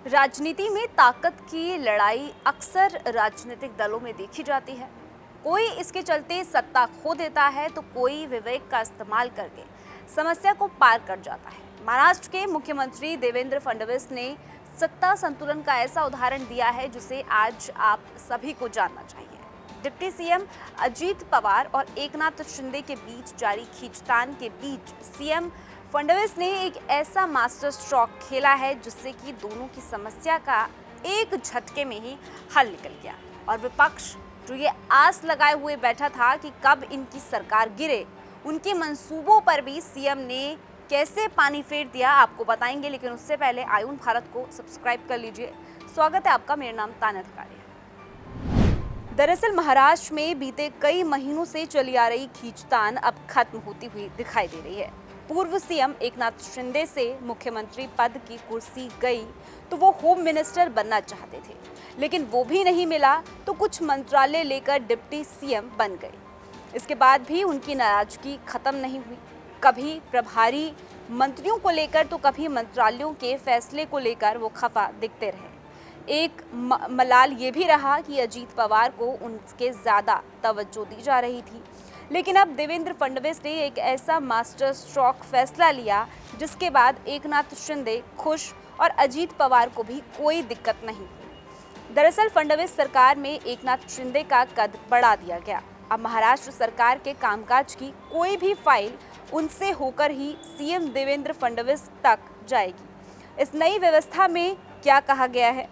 राजनीति में ताकत की लड़ाई अक्सर राजनीतिक दलों में देखी जाती है। कोई इसके चलते सत्ता खो देता है तो कोई विवेक का इस्तेमाल करके समस्या को पार कर जाता है। महाराष्ट्र के मुख्यमंत्री देवेंद्र फडणवीस ने सत्ता संतुलन का ऐसा उदाहरण दिया है जिसे आज आप सभी को जानना चाहिए। डिप्टी सीएम अजीत पवार और एकनाथ शिंदे के बीच जारी खींचतान के बीच सीएम फडणवीस ने एक ऐसा मास्टर स्ट्रोक खेला है जिससे कि दोनों की समस्या का एक झटके में ही हल निकल गया और विपक्ष जो ये आस लगाए हुए बैठा था कि कब इनकी सरकार गिरे, उनके मंसूबों पर भी सीएम ने कैसे पानी फेर दिया आपको बताएंगे। लेकिन उससे पहले आयुन भारत को सब्सक्राइब कर लीजिए। स्वागत है आपका, मेरा नाम तान्या थकाड़िया। दरअसल महाराष्ट्र में बीते कई महीनों से चली आ रही खींचतान अब खत्म होती हुई दिखाई दे रही है। पूर्व सीएम एकनाथ शिंदे से मुख्यमंत्री पद की कुर्सी गई तो वो होम मिनिस्टर बनना चाहते थे, लेकिन वो भी नहीं मिला तो कुछ मंत्रालय लेकर डिप्टी सीएम बन गए। इसके बाद भी उनकी नाराजगी खत्म नहीं हुई। कभी प्रभारी मंत्रियों को लेकर तो कभी मंत्रालयों के फैसले को लेकर वो खफा दिखते रहे। एक मलाल ये भी रहा कि अजीत पवार को उनके ज़्यादा तवज्जो दी जा रही थी। लेकिन अब देवेंद्र फडणवीस ने एक ऐसा मास्टर स्ट्रोक फैसला लिया जिसके बाद एकनाथ शिंदे खुश और अजीत पवार को भी कोई दिक्कत नहीं हुई। दरअसल फडणवीस सरकार में एकनाथ शिंदे का कद बढ़ा दिया गया। अब महाराष्ट्र सरकार के कामकाज की कोई भी फाइल उनसे होकर ही सीएम देवेंद्र फडणवीस तक जाएगी। इस नई व्यवस्था में क्या कहा गया है?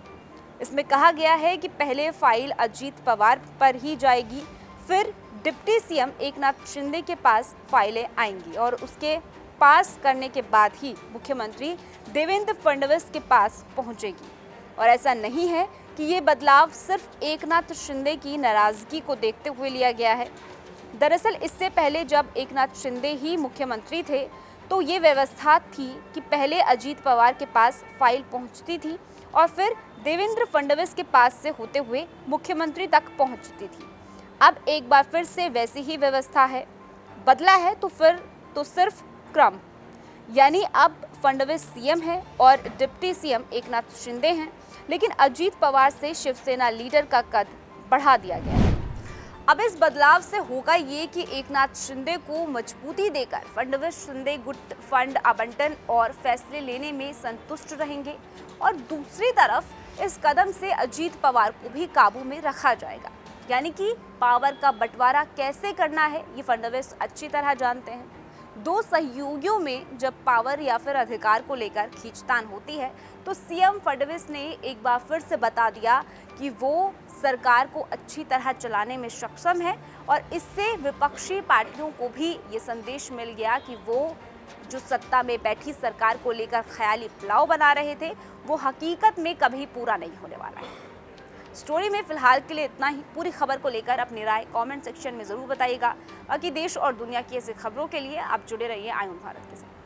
इसमें कहा गया है कि पहले फाइल अजीत पवार पर ही जाएगी, फिर डिप्टी सीएम एकनाथ शिंदे के पास फाइलें आएंगी और उसके पास करने के बाद ही मुख्यमंत्री देवेंद्र फडणवीस के पास पहुंचेगी। और ऐसा नहीं है कि ये बदलाव सिर्फ एकनाथ शिंदे की नाराजगी को देखते हुए लिया गया है। दरअसल इससे पहले जब एकनाथ शिंदे ही मुख्यमंत्री थे तो ये व्यवस्था थी कि पहले अजीत पवार के पास फाइल पहुंचती थी और फिर देवेंद्र फडणवीस के पास से होते हुए मुख्यमंत्री तक पहुंचती थी। अब एक बार फिर से वैसी ही व्यवस्था है। बदला है तो फिर तो सिर्फ क्रम, यानी अब फडणवीस सीएम है और डिप्टी सीएम एकनाथ शिंदे हैं, लेकिन अजीत पवार से शिवसेना लीडर का कद बढ़ा दिया गया है। अब इस बदलाव से होगा ये कि एकनाथ शिंदे को मजबूती देकर फडणवीस शिंदे गुट फंड आवंटन और फैसले लेने में संतुष्ट रहेंगे और दूसरी तरफ इस कदम से अजीत पवार को भी काबू में रखा जाएगा। यानी कि पावर का बंटवारा कैसे करना है ये फडणवीस अच्छी तरह जानते हैं। दो सहयोगियों में जब पावर या फिर अधिकार को लेकर खींचतान होती है तो सीएम फडणवीस ने एक बार फिर से बता दिया कि वो सरकार को अच्छी तरह चलाने में सक्षम है और इससे विपक्षी पार्टियों को भी ये संदेश मिल गया कि वो जो सत्ता में बैठी सरकार को लेकर ख्याली पुलाव बना रहे थे वो हकीकत में कभी पूरा नहीं होने वाला है। स्टोरी में फिलहाल के लिए इतना ही। पूरी खबर को लेकर अपनी राय कमेंट सेक्शन में ज़रूर बताइएगा। बाकी देश और दुनिया की ऐसी खबरों के लिए आप जुड़े रहिए आयुन भारत के साथ।